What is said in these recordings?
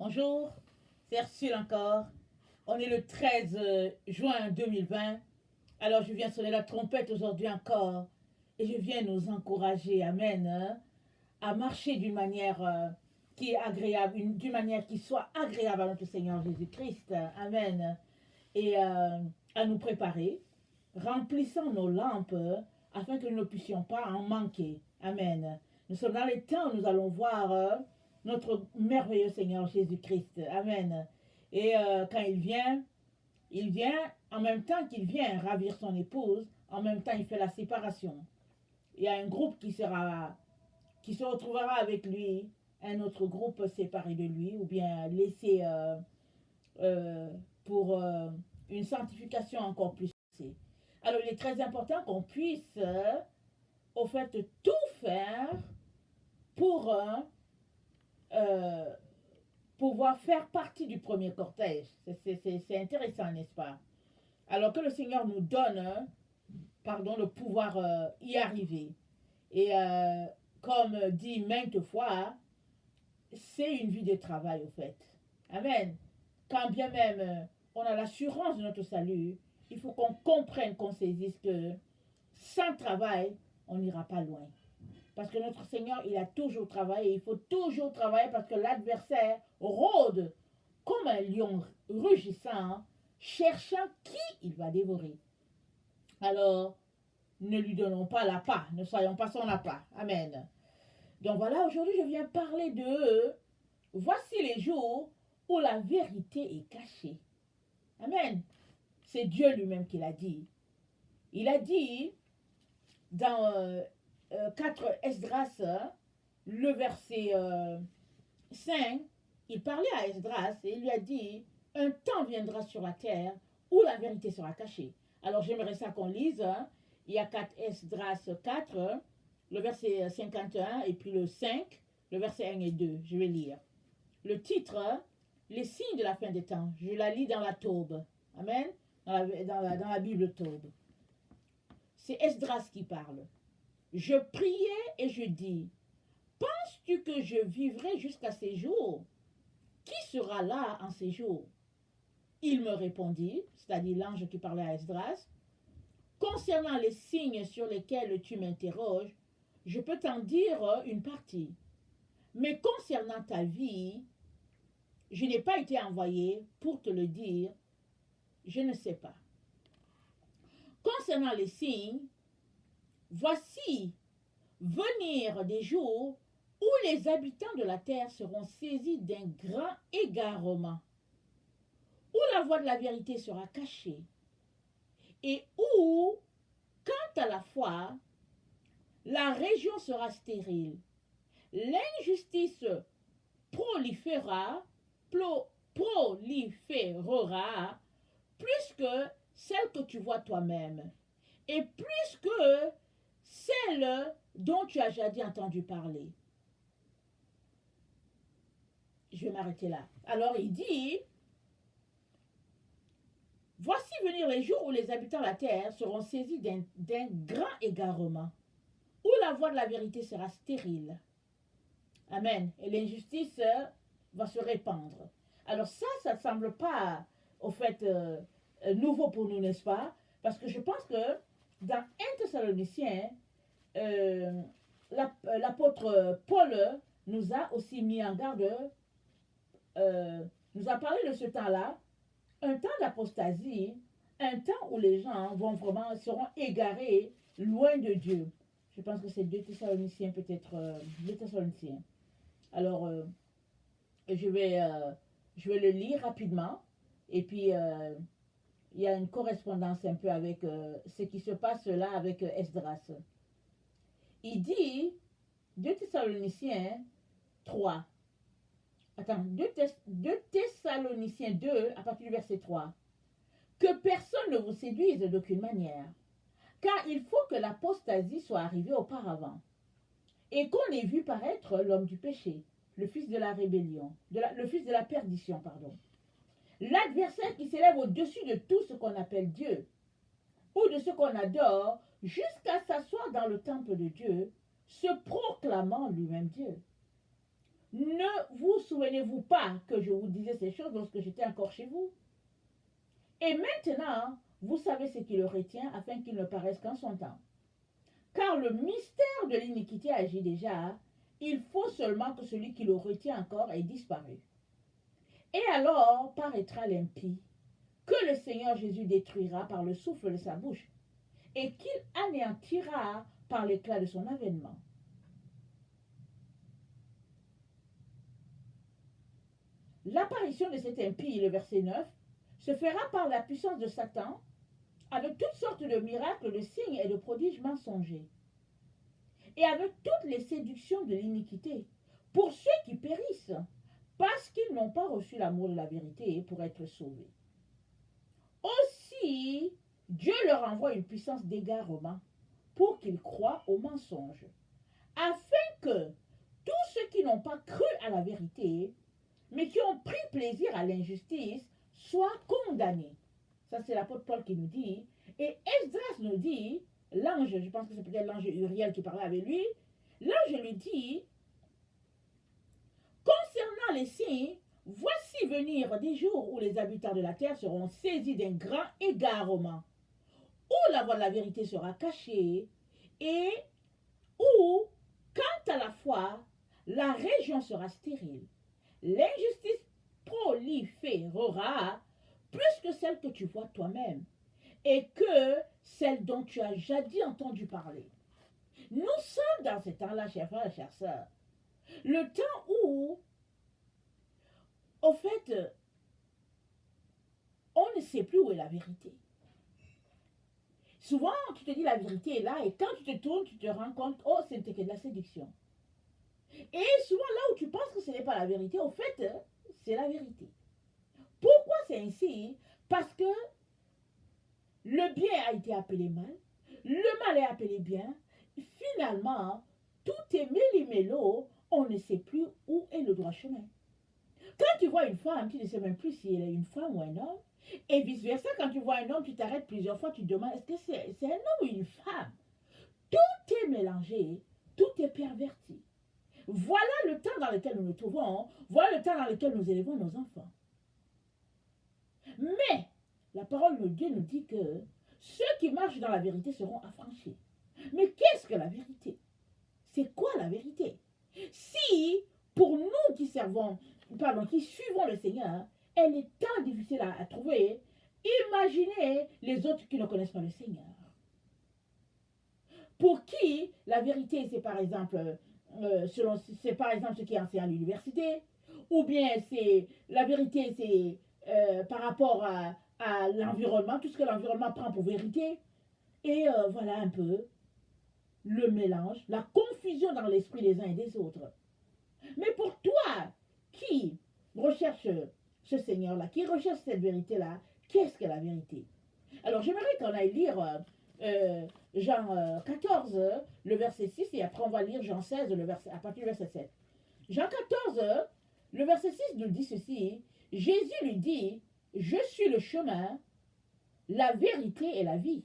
Bonjour, c'est Ursule encore. On est le 13 juin 2020. Alors je viens sonner la trompette aujourd'hui encore et je viens nous encourager, amen, à marcher d'une manière qui est agréable, d'une manière qui soit agréable à notre Seigneur Jésus-Christ, amen, et à nous préparer, remplissant nos lampes afin que nous ne puissions pas en manquer, amen. Nous sommes dans les temps où nous allons voir notre merveilleux Seigneur Jésus-Christ, amen. Et quand il vient en même temps qu'il vient ravir son épouse, en même temps il fait la séparation. Il y a un groupe qui se retrouvera avec lui, un autre groupe séparé de lui, ou bien laissé pour une sanctification encore plus poussée. Alors il est très important qu'on puisse au fait tout faire pour euh, pouvoir faire partie du premier cortège. C'est intéressant, n'est-ce pas? Alors que le Seigneur nous donne, pardon, le pouvoir y arriver. Et comme dit maintes fois, c'est une vie de travail au fait. Amen. Quand bien même on a l'assurance de notre salut, il faut qu'on comprenne, qu'on saisisse que sans travail, on n'ira pas loin. Parce que notre Seigneur, il a toujours travaillé. Il faut toujours travailler parce que l'adversaire rôde comme un lion rugissant, cherchant qui il va dévorer. Alors, ne lui donnons pas l'appât, ne soyons pas son appât. Amen. Donc voilà, aujourd'hui, je viens parler de voici les jours où la vérité est cachée. Amen. C'est Dieu lui-même qui l'a dit. Il a dit dans 4 Esdras, le verset 5, il parlait à Esdras et il lui a dit, un temps viendra sur la terre où la vérité sera cachée. Alors j'aimerais ça qu'on lise, il y a 4 Esdras 4, le verset 51 et puis le 5, le verset 1 et 2, je vais lire. Le titre, les signes de la fin des temps, je la lis dans la Taube, amen, dans la Bible Taube. C'est Esdras qui parle. Je priais et je dis, penses-tu que je vivrai jusqu'à ces jours? Qui sera là en ces jours? Il me répondit, c'est-à-dire l'ange qui parlait à Esdras, concernant les signes sur lesquels tu m'interroges, je peux t'en dire une partie. Mais concernant ta vie, je n'ai pas été envoyé pour te le dire, je ne sais pas. Concernant les signes, voici venir des jours où les habitants de la terre seront saisis d'un grand égarement, où la voix de la vérité sera cachée, et où, quant à la foi, la région sera stérile. L'injustice proliférera plus que celle que tu vois toi-même, et plus que celle dont tu as jadis entendu parler. Je vais m'arrêter là. Alors il dit, voici venir les jours où les habitants de la terre seront saisis d'un grand égarement, où la voix de la vérité sera stérile. Amen. Et l'injustice va se répandre. Alors ça ne semble pas, au fait, nouveau pour nous, n'est-ce pas? Parce que je pense que dans 1 Thessaloniciens, l'apôtre Paul nous a aussi mis en garde, nous a parlé de ce temps-là, un temps d'apostasie, un temps où les gens seront égarés loin de Dieu. Je pense que c'est 2 Thessaloniciens, peut-être 2 Thessaloniciens. Alors, je vais le lire rapidement. Et puis, il y a une correspondance un peu avec ce qui se passe là avec Esdras. Il dit, 2 Thessaloniciens 3. Attends, 2 Thessaloniciens 2, à partir du verset 3. Que personne ne vous séduise d'aucune manière, car il faut que l'apostasie soit arrivée auparavant, et qu'on ait vu paraître l'homme du péché, le fils de la rébellion, le fils de la perdition, pardon. L'adversaire qui s'élève au-dessus de tout ce qu'on appelle Dieu, ou de ce qu'on adore, jusqu'à s'asseoir dans le temple de Dieu, se proclamant lui-même Dieu. Ne vous souvenez-vous pas que je vous disais ces choses lorsque j'étais encore chez vous? Et maintenant, vous savez ce qui le retient afin qu'il ne paraisse qu'en son temps. Car le mystère de l'iniquité agit déjà, il faut seulement que celui qui le retient encore ait disparu. Et alors paraîtra l'impie, que le Seigneur Jésus détruira par le souffle de sa bouche, et qu'il anéantira par l'éclat de son avènement. L'apparition de cet impie, le verset 9, se fera par la puissance de Satan, avec toutes sortes de miracles, de signes et de prodiges mensongers, et avec toutes les séductions de l'iniquité, pour ceux qui périssent, parce qu'ils n'ont pas reçu l'amour de la vérité pour être sauvés. Aussi, Dieu leur envoie une puissance d'égarement, pour qu'ils croient au mensonge, afin que tous ceux qui n'ont pas cru à la vérité, mais qui ont pris plaisir à l'injustice, soient condamnés. Ça, c'est l'apôtre Paul qui nous dit. Et Esdras nous dit, l'ange, je pense que c'est peut-être l'ange Uriel qui parlait avec lui, l'ange lui dit, concernant les signes, voici venir des jours où les habitants de la terre seront saisis d'un grand égarement, où la voie de la vérité sera cachée, et où, quant à la foi, la région sera stérile. L'injustice proliférera plus que celle que tu vois toi-même, et que celle dont tu as jadis entendu parler. Nous sommes dans ce temps-là, chers frères et chères sœurs, le temps où, au fait, on ne sait plus où est la vérité. Souvent, tu te dis la vérité est là, et quand tu te tournes, tu te rends compte, oh, c'était que de la séduction. Et souvent, là où tu penses que ce n'est pas la vérité, au fait, c'est la vérité. Pourquoi c'est ainsi? Parce que le bien a été appelé mal, le mal est appelé bien. Finalement, tout est méli-mélo, on ne sait plus où est le droit chemin. Quand tu vois une femme, tu ne sais même plus si elle est une femme ou un homme. Et vice-versa, quand tu vois un homme, tu t'arrêtes plusieurs fois, tu te demandes, est-ce que c'est un homme ou une femme? Tout est mélangé, tout est perverti. Voilà le temps dans lequel nous nous trouvons, voilà le temps dans lequel nous élevons nos enfants. Mais la parole de Dieu nous dit que ceux qui marchent dans la vérité seront affranchis. Mais qu'est-ce que la vérité? C'est quoi la vérité? Si, pour nous qui qui suivons le Seigneur, elle est tant difficile à trouver, imaginez les autres qui ne connaissent pas le Seigneur. Pour qui la vérité, c'est par exemple, c'est par exemple ce qui est enseigné à l'université, ou bien c'est la vérité, c'est par rapport à l'environnement, tout ce que l'environnement prend pour vérité, et voilà un peu le mélange, la confusion dans l'esprit des uns et des autres. Mais pour toi, qui recherche ce Seigneur-là, qui recherche cette vérité-là, qu'est-ce que la vérité? Alors j'aimerais qu'on aille lire Jean 14, le verset 6, et après on va lire Jean 16, à partir du verset 7. Jean 14, le verset 6 nous dit ceci, Jésus lui dit, je suis le chemin, la vérité et la vie,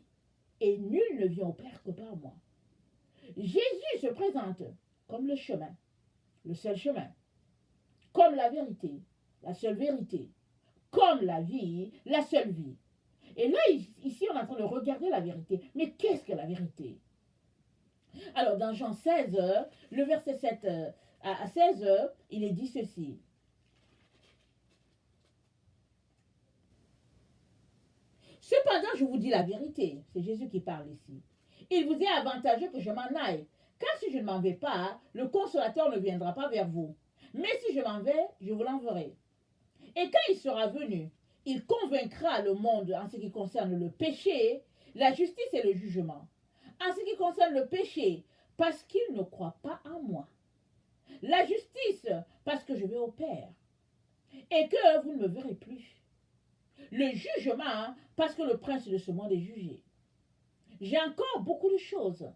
et nul ne vient au Père que par moi. Jésus se présente comme le chemin, le seul chemin, comme la vérité, la seule vérité, comme la vie, la seule vie. Et là, ici, on est en train de regarder la vérité. Mais qu'est-ce que la vérité? Alors, dans Jean 16, le verset 7 à 16, il est dit ceci. Cependant, je vous dis la vérité. C'est Jésus qui parle ici. Il vous est avantageux que je m'en aille. Car si je ne m'en vais pas, le consolateur ne viendra pas vers vous. Mais si je m'en vais, je vous l'enverrai. Et quand il sera venu, il convaincra le monde en ce qui concerne le péché, la justice et le jugement. En ce qui concerne le péché, parce qu'il ne croit pas en moi. La justice, parce que je vais au Père. Et que vous ne me verrez plus. Le jugement, parce que le prince de ce monde est jugé. J'ai encore beaucoup de choses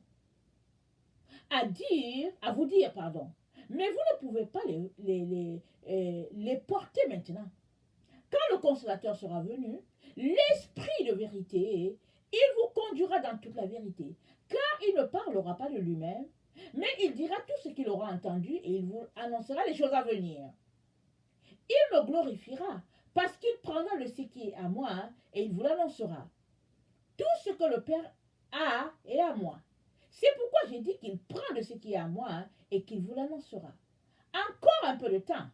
à vous dire, pardon. Mais vous ne pouvez pas les porter maintenant. Quand le consolateur sera venu, l'esprit de vérité, il vous conduira dans toute la vérité. Car il ne parlera pas de lui-même, Mais il dira tout ce qu'il aura entendu et il vous annoncera les choses à venir. Il me glorifiera parce qu'il prendra de ce qui est à moi et il vous l'annoncera. Tout ce que le Père a est à moi. C'est pourquoi j'ai dit qu'il prend de ce qui est à moi et qu'il vous l'annoncera. Encore un peu de temps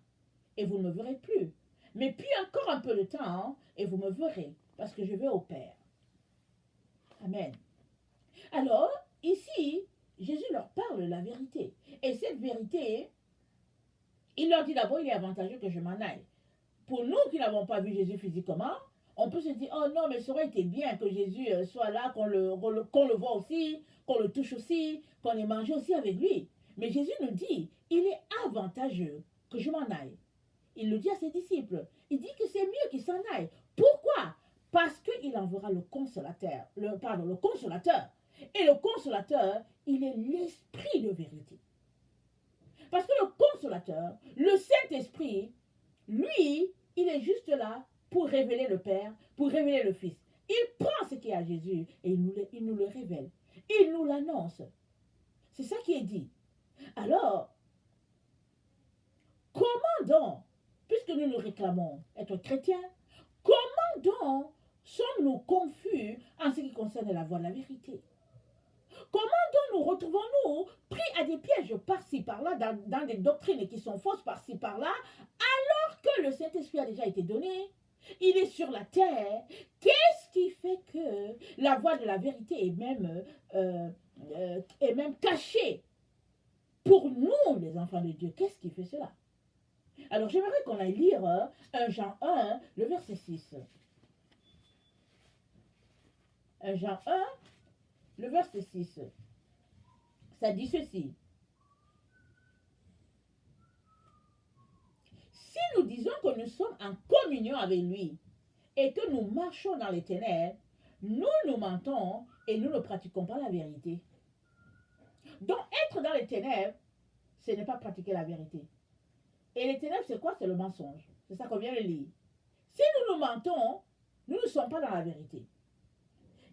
et vous ne me verrez plus. Mais puis encore un peu de temps et vous me verrez parce que je vais au Père. Amen. Alors, ici, Jésus leur parle de la vérité. Et cette vérité, il leur dit d'abord, il est avantageux que je m'en aille. Pour nous qui n'avons pas vu Jésus physiquement, on peut se dire, oh non, mais ça aurait été bien que Jésus soit là, qu'on le voit aussi, qu'on le touche aussi, qu'on ait mangé aussi avec lui. Mais Jésus nous dit, il est avantageux que je m'en aille. Il le dit à ses disciples. Il dit que c'est mieux qu'il s'en aille. Pourquoi? Parce qu'il enverra le consolateur. Le consolateur. Et le consolateur, il est l'esprit de vérité. Parce que le consolateur, le Saint-Esprit, lui, il est juste là pour révéler le Père, pour révéler le Fils. Il prend ce qui est à Jésus et il nous le révèle. Il nous l'annonce. C'est ça qui est dit. Alors, comment donc, puisque nous nous réclamons être chrétiens, comment donc sommes-nous confus en ce qui concerne la voie de la vérité? Comment donc nous retrouvons-nous pris à des pièges par-ci par-là, dans des doctrines qui sont fausses par-ci par-là, alors que le Saint-Esprit a déjà été donné? Il est sur la terre. Qu'est-ce qui fait que la voie de la vérité est même cachée pour nous, les enfants de Dieu? Qu'est-ce qui fait cela? Alors j'aimerais qu'on aille lire 1 Jean 1, le verset 6. 1 Jean 1, le verset 6. Ça dit ceci. Si nous disons que nous sommes en communion avec lui et que nous marchons dans les ténèbres, nous nous mentons et nous ne pratiquons pas la vérité. Donc être dans les ténèbres, ce n'est pas pratiquer la vérité. Et les ténèbres, c'est quoi? C'est le mensonge. C'est ça qu'on vient de lire. Si nous nous mentons, nous ne sommes pas dans la vérité.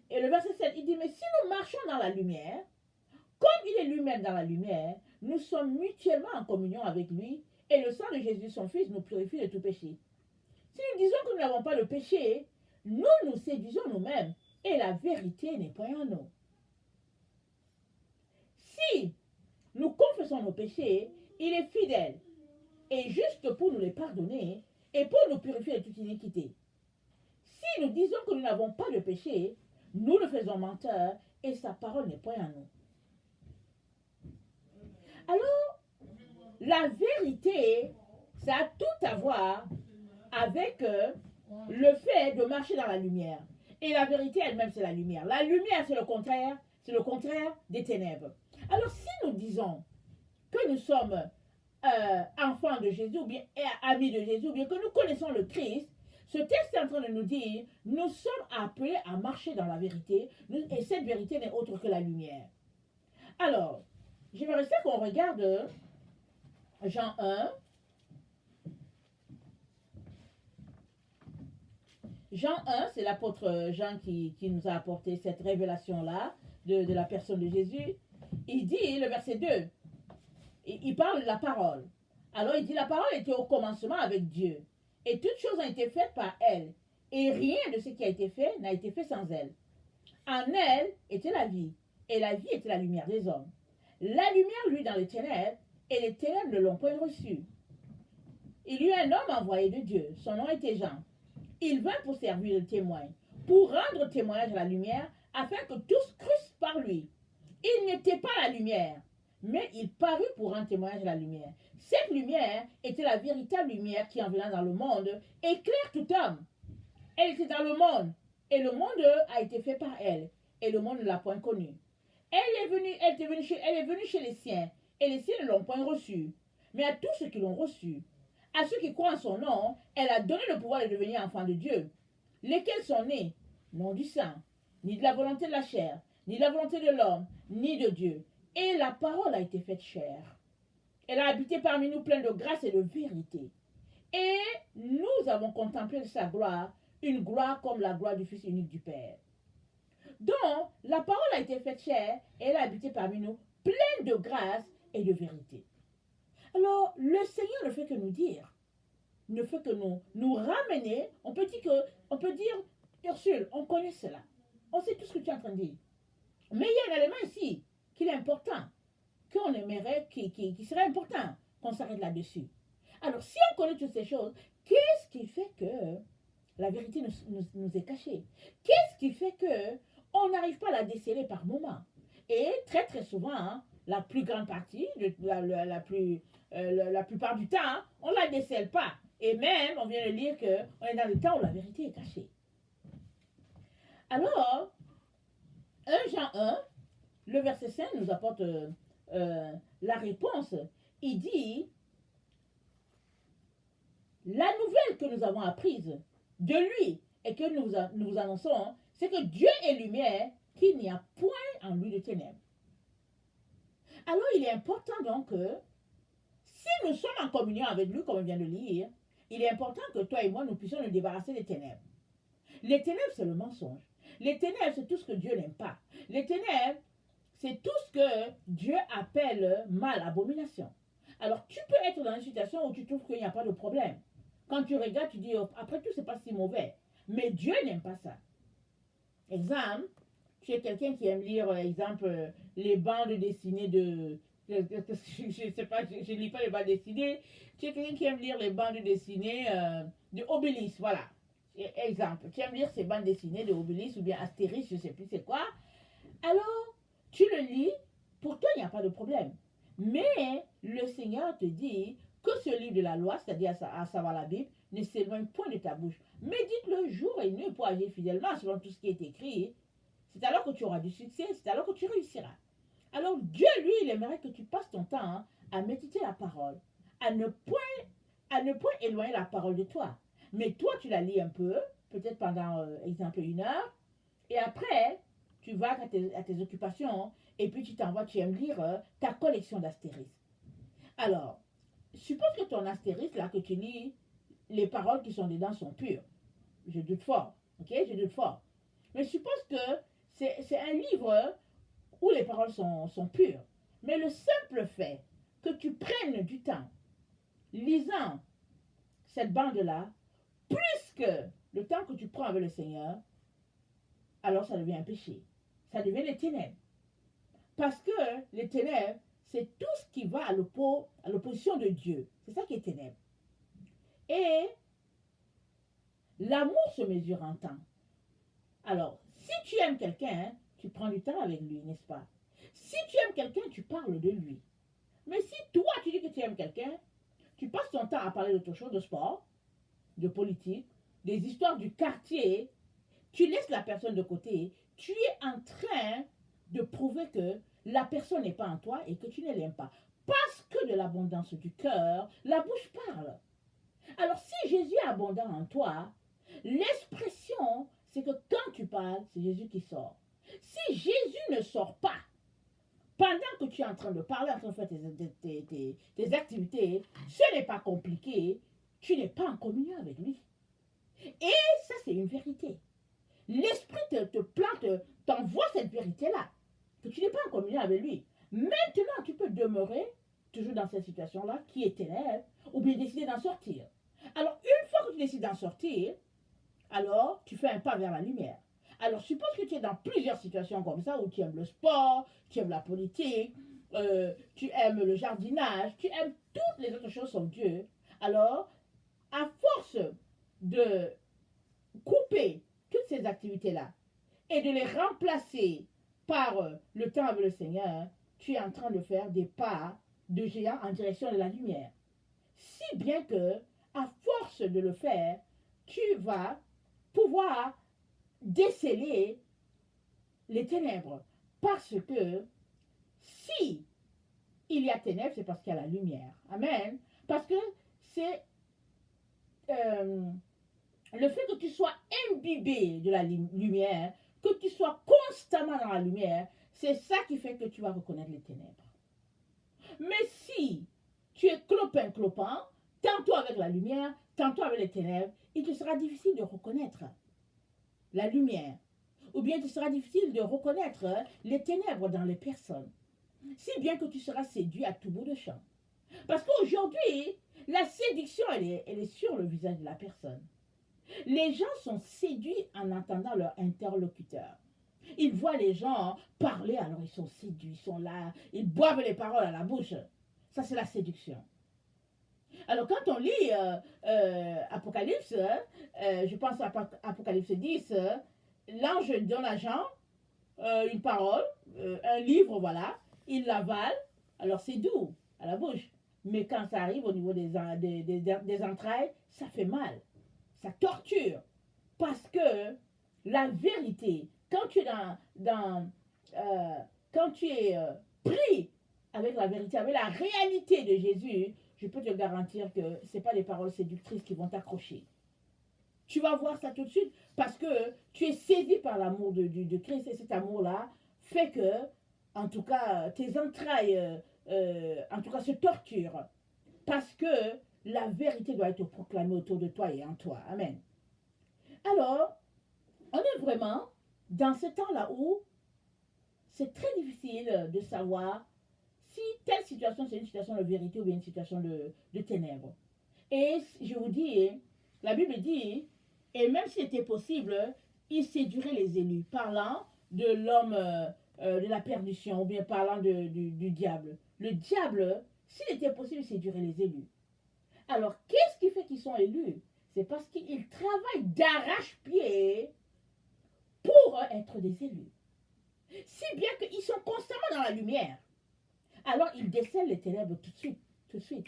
Et le verset 7, il dit, mais si nous marchons dans la lumière, comme il est lui-même dans la lumière, nous sommes mutuellement en communion avec lui, et le sang de Jésus, son Fils, nous purifie de tout péché. Si nous disons que nous n'avons pas de péché, nous nous séduisons nous-mêmes, et la vérité n'est point en nous. Si nous confessons nos péchés, il est fidèle et juste pour nous les pardonner et pour nous purifier de toute iniquité. Si nous disons que nous n'avons pas de péché, nous le faisons menteur et sa parole n'est point en nous. Alors, la vérité, ça a tout à voir avec le fait de marcher dans la lumière. Et la vérité elle-même, c'est la lumière. La lumière, c'est le contraire des ténèbres. Alors, si nous disons que nous sommes enfants de Jésus, ou bien amis de Jésus, ou bien que nous connaissons le Christ, ce texte est en train de nous dire, nous sommes appelés à marcher dans la vérité, et cette vérité n'est autre que la lumière. Alors, j'aimerais ça qu'on regarde Jean 1. Jean 1, c'est l'apôtre Jean qui nous a apporté cette révélation-là de la personne de Jésus. Il dit, le verset 2, il parle de la parole. Alors il dit, la parole était au commencement avec Dieu. Et toutes choses ont été faites par elle. Et rien de ce qui a été fait n'a été fait sans elle. En elle était la vie. Et la vie était la lumière des hommes. La lumière, lui, dans les ténèbres, et les ténèbres ne l'ont point reçue. Il y eut un homme envoyé de Dieu. Son nom était Jean. Il vint pour servir de témoin, pour rendre témoignage à la lumière, afin que tous crussent par lui. Il n'était pas la lumière, mais il parut pour rendre témoignage à la lumière. Cette lumière était la véritable lumière qui, en venant dans le monde, éclaire tout homme. Elle était dans le monde, et le monde a été fait par elle, et le monde ne l'a point connue. Elle est venue chez les siens, et les siens ne l'ont point reçue. Mais à tous ceux qui l'ont reçue, à ceux qui croient en son nom, elle a donné le pouvoir de devenir enfants de Dieu, lesquels sont nés, non du sang, ni de la volonté de la chair, ni de la volonté de l'homme, ni de Dieu. Et la parole a été faite chair. Elle a habité parmi nous pleine de grâce et de vérité. Et nous avons contemplé sa gloire, une gloire comme la gloire du Fils unique du Père. Donc, la parole a été faite chair et elle a habité parmi nous pleine de grâce et de vérité. Alors, le Seigneur ne fait que nous dire, ne fait que nous ramener. On peut dire, Ursule, on connaît cela. On sait tout ce que tu es en train de dire. Mais il y a un élément ici qui est important, qu'on aimerait, qui serait important qu'on s'arrête là-dessus. Alors, si on connaît toutes ces choses, qu'est-ce qui fait que la vérité nous est cachée? Qu'est-ce qui fait que on n'arrive pas à la déceler par moment? Et très très souvent, hein, la plus grande partie, la plupart du temps, hein, on ne la décèle pas. Et même, on vient de lire qu'on est dans le temps où la vérité est cachée. Alors, 1 Jean 1, le verset 5 nous apporte la réponse. Il dit, la nouvelle que nous avons apprise de lui et que nous vous annonçons, c'est que Dieu est lumière, qu'il n'y a point en lui de ténèbres. Alors il est important donc que si nous sommes en communion avec lui, comme on vient de lire, il est important que toi et moi, nous puissions nous débarrasser des ténèbres. Les ténèbres, c'est le mensonge. Les ténèbres, c'est tout ce que Dieu n'aime pas. Les ténèbres, c'est tout ce que Dieu appelle mal, abomination. Alors, tu peux être dans une situation où tu trouves qu'il n'y a pas de problème. Quand tu regardes, tu dis, oh, après tout, c'est pas si mauvais. Mais Dieu n'aime pas ça. Exemple, tu es quelqu'un qui aime lire, exemple, les bandes dessinées de... Je ne sais pas, je ne lis pas les bandes dessinées. Tu es quelqu'un qui aime lire les bandes dessinées de Obélix, voilà. Exemple, tu aimes lire ces bandes dessinées de Obélix ou bien Astérix, je ne sais plus c'est quoi. Alors, tu le lis, pour toi, il n'y a pas de problème. Mais le Seigneur te dit que ce livre de la loi, c'est-à-dire à savoir la Bible, ne s'éloigne point de ta bouche. Médite-le jour et nuit pour agir fidèlement selon tout ce qui est écrit. C'est alors que tu auras du succès, c'est alors que tu réussiras. Alors Dieu, lui, il aimerait que tu passes ton temps à méditer la parole, à ne point éloigner la parole de toi. Mais toi, tu la lis un peu, peut-être pendant, exemple, 1 heure, et après, tu vas à tes occupations, et puis tu aimes lire ta collection d'Astérix. Alors, suppose que ton Astérix, là, que tu lis, les paroles qui sont dedans sont pures. Je doute fort, ok? Je doute fort. Mais suppose que c'est un livre où les paroles sont pures. Mais le simple fait que tu prennes du temps lisant cette bande-là, plus que le temps que tu prends avec le Seigneur, alors ça devient un péché. Ça devient les ténèbres. Parce que les ténèbres, c'est tout ce qui va à l'opposition de Dieu. C'est ça qui est ténèbres. Et l'amour se mesure en temps. Alors, si tu aimes quelqu'un, tu prends du temps avec lui, n'est-ce pas? Si tu aimes quelqu'un, tu parles de lui. Mais si toi, tu dis que tu aimes quelqu'un, tu passes ton temps à parler d'autre chose, de sport, de politique, des histoires du quartier, tu laisses la personne de côté, tu es en train de prouver que la personne n'est pas en toi et que tu ne l'aimes pas. Parce que de l'abondance du cœur, la bouche parle. Alors si Jésus est abondant en toi, l'expression, c'est que quand tu parles, c'est Jésus qui sort. Si Jésus ne sort pas, pendant que tu es en train de parler, en train de faire tes activités, ce n'est pas compliqué, tu n'es pas en communion avec lui. Et ça, c'est une vérité. L'Esprit te plante, t'envoie cette vérité-là, que tu n'es pas en communion avec lui. Maintenant, tu peux demeurer toujours dans cette situation-là, qui est ténèbres, ou bien décider d'en sortir. Alors, une fois que tu décides d'en sortir, alors tu fais un pas vers la lumière. Alors, suppose que tu es dans plusieurs situations comme ça, où tu aimes le sport, tu aimes la politique, tu aimes le jardinage, tu aimes toutes les autres choses sauf Dieu. Alors, à force de couper toutes ces activités-là et de les remplacer par le temps avec le Seigneur, tu es en train de faire des pas de géant en direction de la lumière. Si bien que, à force de le faire, tu vas pouvoir déceler les ténèbres. Parce que si il y a ténèbres, c'est parce qu'il y a la lumière. Amen. Parce que c'est le fait que tu sois imbibé de la lumière, que tu sois constamment dans la lumière, c'est ça qui fait que tu vas reconnaître les ténèbres. Mais si tu es clopin-clopin, tantôt avec la lumière, tantôt avec les ténèbres, il te sera difficile de reconnaître la lumière. Ou bien il te sera difficile de reconnaître les ténèbres dans les personnes. Si bien que tu seras séduit à tout bout de champ. Parce qu'aujourd'hui, la séduction, elle est sur le visage de la personne. Les gens sont séduits en entendant leur interlocuteur. Ils voient les gens parler, alors ils sont séduits, ils sont là, ils boivent les paroles à la bouche. Ça, c'est la séduction. Alors, quand on lit Apocalypse, je pense à Apocalypse 10, l'ange donne à Jean une parole, un livre, voilà, il l'avale, alors c'est doux à la bouche. Mais quand ça arrive au niveau des entrailles, ça fait mal, ça torture. Parce que la vérité, quand tu es euh, quand tu es pris avec la vérité, avec la réalité de Jésus, je peux te garantir que ce n'est pas des paroles séductrices qui vont t'accrocher. Tu vas voir ça tout de suite parce que tu es saisi par l'amour de Christ et cet amour-là fait que, en tout cas, tes entrailles, en tout cas, se torturent parce que la vérité doit être proclamée autour de toi et en toi. Amen. Alors, on est vraiment dans ce temps-là où c'est très difficile de savoir si telle situation c'est une situation de vérité ou bien une situation de ténèbres. Et je vous dis, la Bible dit, et même s'il était possible, il séduirait les élus, parlant de l'homme de la perdition, ou bien parlant du diable. Le diable, s'il était possible, il séduirait les élus. Alors, qu'est-ce qui fait qu'ils sont élus? C'est parce qu'ils travaillent d'arrache-pied pour être des élus. Si bien qu'ils sont constamment dans la lumière. Alors, ils décèlent les ténèbres tout de suite, tout de suite.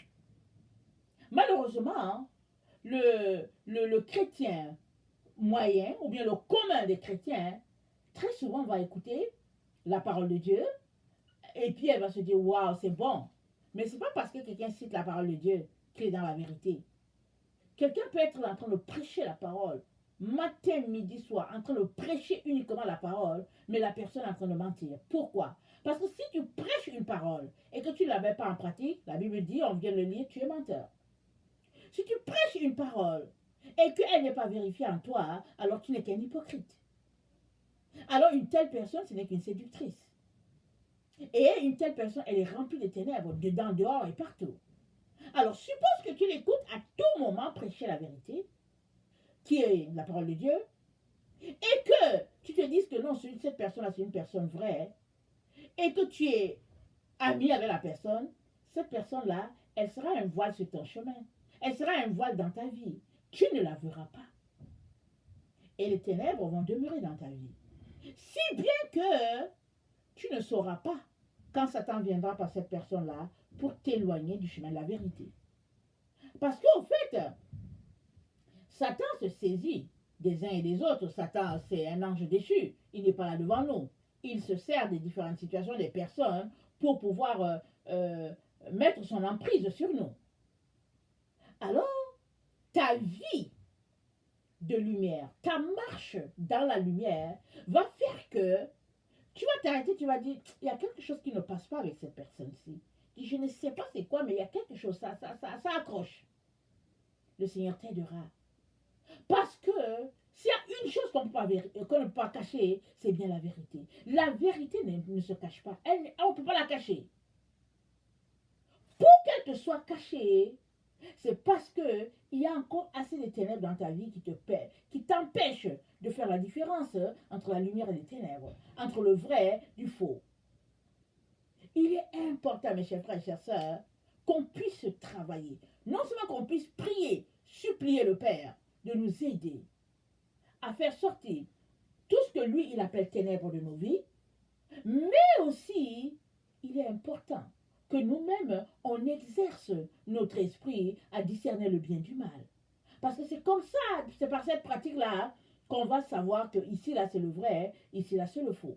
Malheureusement, le chrétien moyen, ou bien le commun des chrétiens, très souvent va écouter la parole de Dieu, et puis elle va se dire, waouh, c'est bon. Mais ce n'est pas parce que quelqu'un cite la parole de Dieu qu'il est dans la vérité. Quelqu'un peut être en train de prêcher la parole, matin, midi, soir, en train de prêcher uniquement la parole, mais la personne est en train de mentir. Pourquoi? Parce que si tu prêches une parole et que tu ne la mets pas en pratique, la Bible dit, on vient de le lire, tu es menteur. Si tu prêches une parole et qu'elle n'est pas vérifiée en toi, alors tu n'es qu'un hypocrite. Alors une telle personne, ce n'est qu'une séductrice. Et une telle personne, elle est remplie de ténèbres, dedans, dehors et partout. Alors suppose que tu l'écoutes à tout moment prêcher la vérité, qui est la parole de Dieu, et que tu te dises que non, cette personne-là, c'est une personne vraie, et que tu es ami avec la personne, cette personne-là, elle sera un voile sur ton chemin. Elle sera un voile dans ta vie. Tu ne la verras pas. Et les ténèbres vont demeurer dans ta vie. Si bien que tu ne sauras pas quand Satan viendra par cette personne-là pour t'éloigner du chemin de la vérité. Parce qu'au fait, Satan se saisit des uns et des autres. Satan, c'est un ange déchu. Il n'est pas là devant nous. Il se sert des différentes situations des personnes pour pouvoir mettre son emprise sur nous. Alors, ta vie de lumière, ta marche dans la lumière va faire que tu vas t'arrêter, tu vas dire, il y a quelque chose qui ne passe pas avec cette personne-ci. Je ne sais pas c'est quoi, mais il y a quelque chose, ça accroche. Le Seigneur t'aidera. Parce que s'il y a une chose qu'on ne peut pas cacher, c'est bien la vérité. La vérité ne se cache pas. On ne peut pas la cacher. Pour qu'elle te soit cachée, c'est parce qu'il y a encore assez de ténèbres dans ta vie qui t'empêchent de faire la différence entre la lumière et les ténèbres, entre le vrai du faux. Il est important, mes chers frères et chères sœurs, qu'on puisse travailler. Non seulement qu'on puisse prier, supplier le Père de nous aider à faire sortir tout ce que lui, il appelle ténèbres de nos vies, mais aussi, il est important que nous-mêmes, on exerce notre esprit à discerner le bien du mal. Parce que c'est comme ça, c'est par cette pratique-là qu'on va savoir que ici, là, c'est le vrai, ici, là, c'est le faux.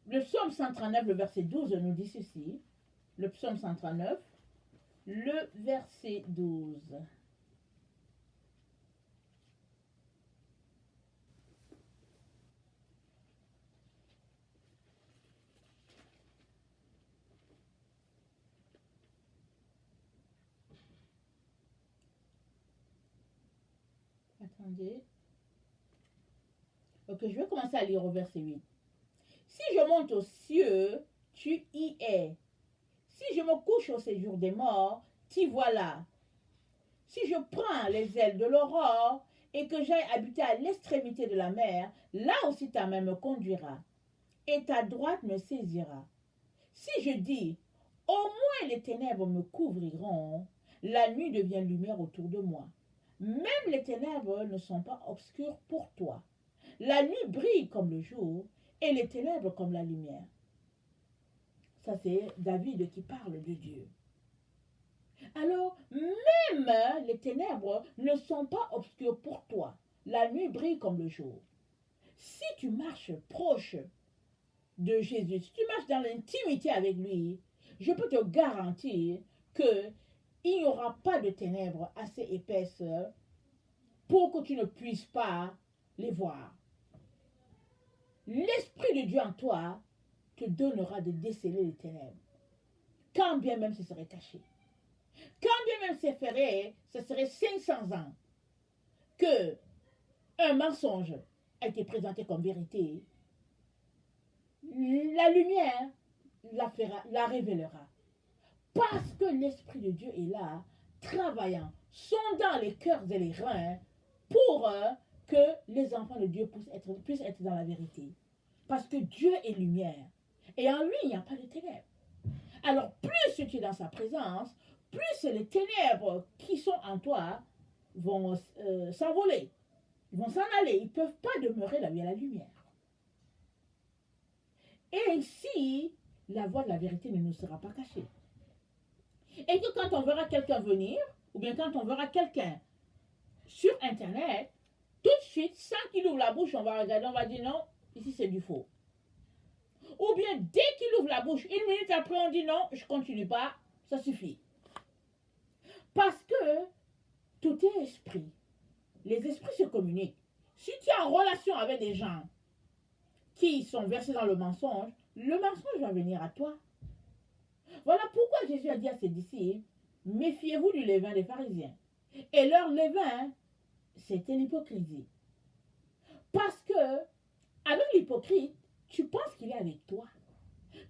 Le psaume 139, le verset 12 nous dit ceci. Le psaume 139, le verset 12. Attendez. Ok, je vais commencer à lire au verset 8. Si je monte aux cieux, tu y es. Si je me couche au séjour des morts, t'y voilà. Si je prends les ailes de l'aurore et que j'aille habiter à l'extrémité de la mer, là aussi ta main me conduira et ta droite me saisira. Si je dis, au moins les ténèbres me couvriront, la nuit devient lumière autour de moi. Même les ténèbres ne sont pas obscures pour toi. La nuit brille comme le jour et les ténèbres comme la lumière. Ça, c'est David qui parle de Dieu. Alors, même les ténèbres ne sont pas obscures pour toi. La nuit brille comme le jour. Si tu marches proche de Jésus, si tu marches dans l'intimité avec lui, je peux te garantir qu'il n'y aura pas de ténèbres assez épaisses pour que tu ne puisses pas les voir. L'Esprit de Dieu en toi te donnera de déceler les ténèbres, quand bien même ce serait caché. Quand bien même ce serait 500 ans que un mensonge a été présenté comme vérité, la lumière la révélera. Parce que l'Esprit de Dieu est là, travaillant, sondant les cœurs et les reins pour que les enfants de Dieu puissent être dans la vérité. Parce que Dieu est lumière. Et en lui, il n'y a pas de ténèbres. Alors, plus tu es dans sa présence, plus les ténèbres qui sont en toi vont s'envoler. Ils vont s'en aller. Ils ne peuvent pas demeurer là où il y a la lumière. Et ainsi, la voie de la vérité ne nous sera pas cachée. Et que quand on verra quelqu'un venir, ou bien quand on verra quelqu'un sur Internet, tout de suite, sans qu'il ouvre la bouche, on va regarder, on va dire non, ici c'est du faux. Ou bien dès qu'il ouvre la bouche, une minute après, on dit non, je ne continue pas, ça suffit. Parce que tout est esprit. Les esprits se communiquent. Si tu es en relation avec des gens qui sont versés dans le mensonge va venir à toi. Voilà pourquoi Jésus a dit à ses disciples, méfiez-vous du levain des pharisiens. Et leur levain, c'était l'hypocrisie. Parce que, avec l'hypocrite, tu penses qu'il est avec toi.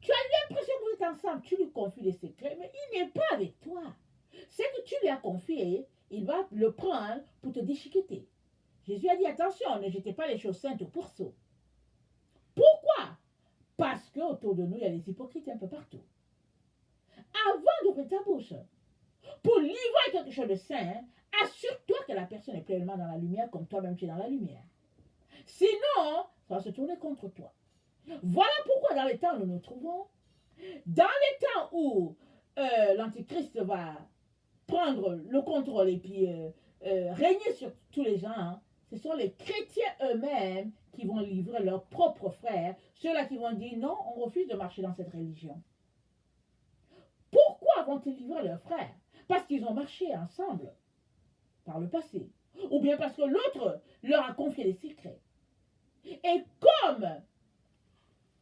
Tu as l'impression que vous êtes ensemble, tu lui confies des secrets, mais il n'est pas avec toi. C'est que tu lui as confié, il va le prendre pour te déchiqueter. Jésus a dit, attention, ne jetez pas les choses saintes au pourceau. Pourquoi? Parce qu'autour de nous, il y a des hypocrites un peu partout. Avant d'ouvrir ta bouche, pour livrer quelque chose de saint, assure-toi que la personne est pleinement dans la lumière comme toi-même tu es dans la lumière. Sinon, ça va se tourner contre toi. Voilà pourquoi dans les temps où nous nous trouvons, dans les temps où l'Antichrist va prendre le contrôle et puis régner sur tous les gens, ce sont les chrétiens eux-mêmes qui vont livrer leurs propres frères, ceux-là qui vont dire non, on refuse de marcher dans cette religion. Pourquoi vont-ils livrer leurs frères? Parce qu'ils ont marché ensemble par le passé. Ou bien parce que l'autre leur a confié des secrets. Et comme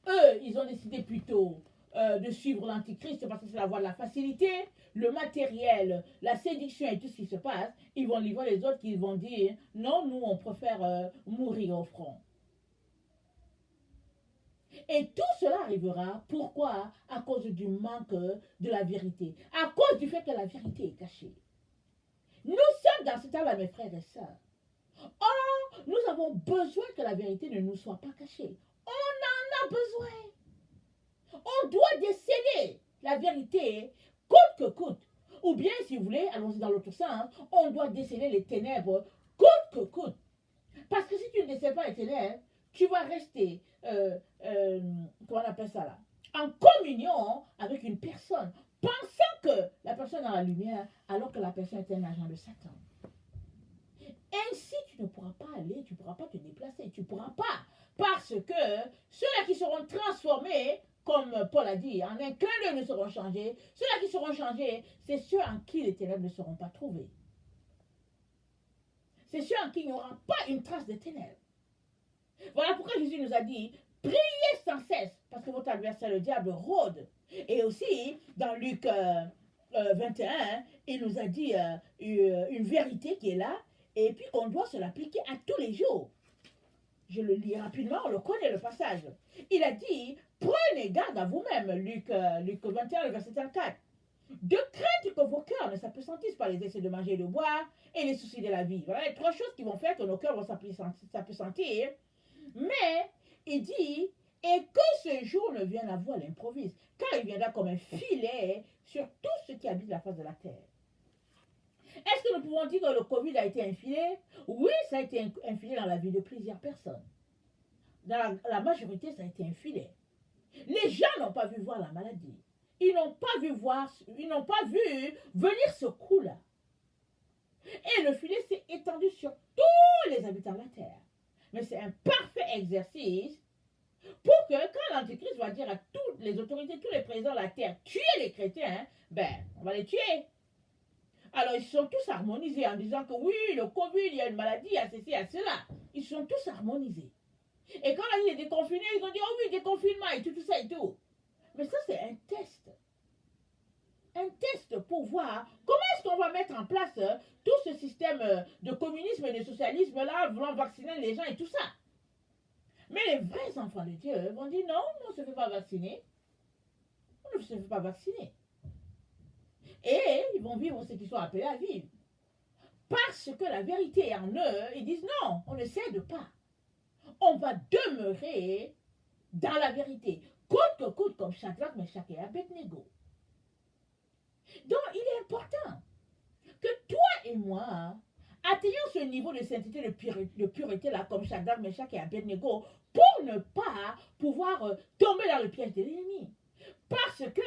eux, ils ont décidé plutôt de suivre l'Antichrist parce que c'est la voie de la facilité, le matériel, la séduction et tout ce qui se passe, ils vont livrer les autres qui vont dire non, nous on préfère mourir au front. Et tout cela arrivera, pourquoi? À cause du manque de la vérité, à cause du fait que la vérité est cachée. Nous sommes dans ce temps-là, mes frères et sœurs. Or, nous avons besoin que la vérité ne nous soit pas cachée. On en a besoin. On doit déceler la vérité coûte que coûte. Ou bien, si vous voulez, allons-y dans l'autre sens, on doit déceler les ténèbres coûte que coûte. Parce que si tu ne décèles pas les ténèbres, tu vas rester, comment on appelle ça là, en communion avec une personne, pensant que la personne a la lumière, alors que la personne est un agent de Satan. Ainsi, tu ne pourras pas aller, tu ne pourras pas te déplacer, tu ne pourras pas. Parce que ceux-là qui seront transformés, comme Paul a dit, en un clin d'œil ne seront changés, ceux-là qui seront changés, c'est ceux en qui les ténèbres ne seront pas trouvées. C'est ceux en qui il n'y aura pas une trace de ténèbres. Voilà pourquoi Jésus nous a dit, priez sans cesse, parce que votre adversaire, le diable, rôde. Et aussi, dans Luc 21, il nous a dit une vérité qui est là, et puis qu'on doit se l'appliquer à tous les jours. Je le lis rapidement, on le connaît le passage. Il a dit, prenez garde à vous-même, Luc 21, le verset 34. De crainte que vos cœurs ne s'apesantissent par les excès de manger et de boire et les soucis de la vie. Voilà les trois choses qui vont faire que nos cœurs vont s'apesantir. Mais il dit, et que ce jour ne vienne à vous à l'improviste, car il viendra comme un filet sur tout ce qui habite la face de la terre. Est-ce que nous pouvons dire que le Covid a été un filet? Oui, ça a été un filet dans la vie de plusieurs personnes. Dans la majorité, ça a été un filet. Les gens n'ont pas vu voir la maladie. Ils n'ont pas vu venir ce coup-là. Et le filet s'est étendu sur tous les habitants de la terre. Mais c'est un parfait exercice pour que quand l'Antichrist va dire à toutes les autorités, tous les présidents de la terre, tuez les chrétiens, on va les tuer. Alors ils sont tous harmonisés en disant que oui, le Covid, il y a une maladie, il y a ceci, il y a cela. Ils sont tous harmonisés. Et quand on a dit les déconfinés, ils ont dit oh oui, déconfinement et tout ça et tout. Mais ça, c'est un test. Un test pour voir comment est-ce qu'on va mettre en place tout ce système de communisme et de socialisme là, voulant vacciner les gens et tout ça. Mais les vrais enfants de Dieu vont dire non, on ne se fait pas vacciner. On ne se fait pas vacciner. Et ils vont vivre ce qu'ils sont appelés à vivre. Parce que la vérité est en eux, ils disent non, on ne cède pas. On va demeurer dans la vérité. Coûte que coûte, comme Shadrach, Meshach et Abednego. Donc, il est important que toi et moi atteignons ce niveau de sainteté, de pureté là, comme Shadrach, Meshach et Abednego, pour ne pas pouvoir tomber dans le piège de l'ennemi. Parce que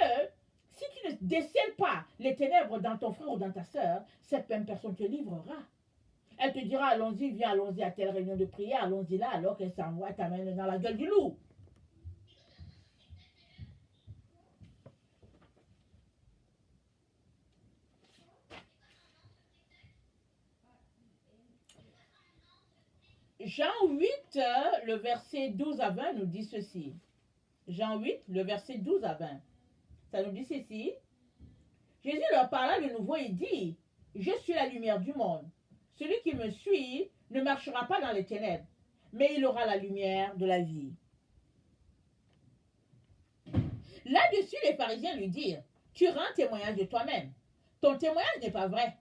si tu ne décèles pas les ténèbres dans ton frère ou dans ta sœur, cette même personne te livrera. Elle te dira, allons-y, viens, allons-y à telle réunion de prière, allons-y là, alors qu'elle s'envoie, t'amène dans la gueule du loup. Jean 8, le verset 12 à 20 nous dit ceci. Jean 8, le verset 12 à 20. Ça nous dit ceci. Jésus leur parla de nouveau et dit, je suis la lumière du monde. Celui qui me suit ne marchera pas dans les ténèbres, mais il aura la lumière de la vie. Là-dessus, les pharisiens lui dirent, tu rends témoignage de toi-même. Ton témoignage n'est pas vrai.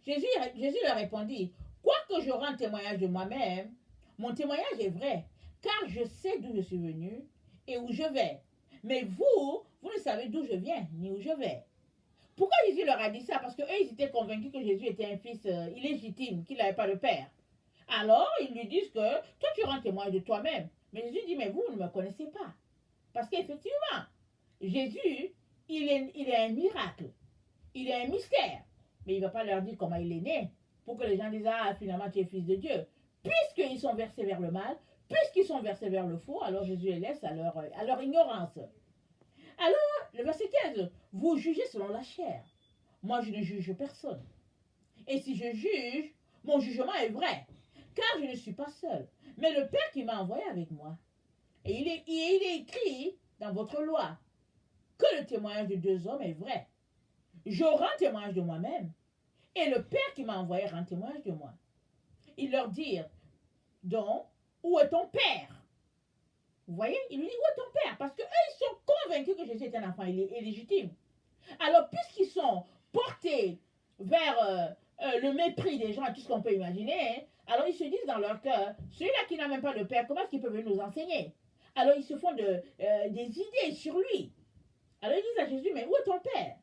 Jésus leur répondit, quoique je rende témoignage de moi-même, mon témoignage est vrai, car je sais d'où je suis venu et où je vais. Mais vous ne savez d'où je viens, ni où je vais. Pourquoi Jésus leur a dit ça? Parce qu'eux, ils étaient convaincus que Jésus était un fils illégitime, qu'il n'avait pas de père. Alors, ils lui disent que toi, tu rends témoignage de toi-même. Mais Jésus dit, mais vous ne me connaissez pas. Parce qu'effectivement, Jésus, il est un miracle. Il est un mystère. Mais il ne va pas leur dire comment il est né. Pour que les gens disent, ah, finalement, tu es fils de Dieu. Puisqu'ils sont versés vers le mal, puisqu'ils sont versés vers le faux, alors Jésus les laisse à leur ignorance. Alors, le verset 15, vous jugez selon la chair. Moi, je ne juge personne. Et si je juge, mon jugement est vrai, car je ne suis pas seul, mais le Père qui m'a envoyé avec moi. Et il est écrit dans votre loi que le témoignage de deux hommes est vrai. Je rends témoignage de moi-même, et le Père qui m'a envoyé rend témoignage de moi. Ils leur dirent, donc, où est ton Père? Vous voyez, il lui dit, où est ton Père? Parce qu'eux, ils sont convaincus que Jésus est un enfant illégitime. Alors, puisqu'ils sont portés vers le mépris des gens, tout ce qu'on peut imaginer, hein, alors ils se disent dans leur cœur, celui-là qui n'a même pas de Père, comment est-ce qu'il peut venir nous enseigner? Alors, ils se font des idées sur lui. Alors, ils disent à Jésus, mais où est ton Père?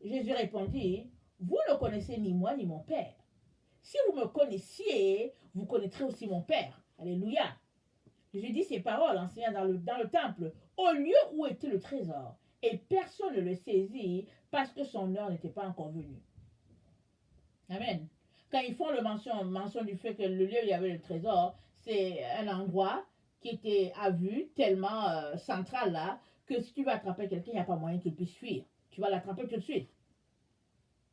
Jésus répondit, vous ne connaissez ni moi ni mon Père. Si vous me connaissiez, vous connaîtrez aussi mon Père. Alléluia. Jésus dit ces paroles enseignant dans le temple, au lieu où était le trésor. Et personne ne le saisit parce que son heure n'était pas encore venue. Amen. Quand ils font le mention du fait que le lieu où il y avait le trésor, c'est un endroit qui était à vue tellement central là, que si tu veux attraper quelqu'un, il n'y a pas moyen qu'il puisse fuir. Tu vas l'attraper tout de suite.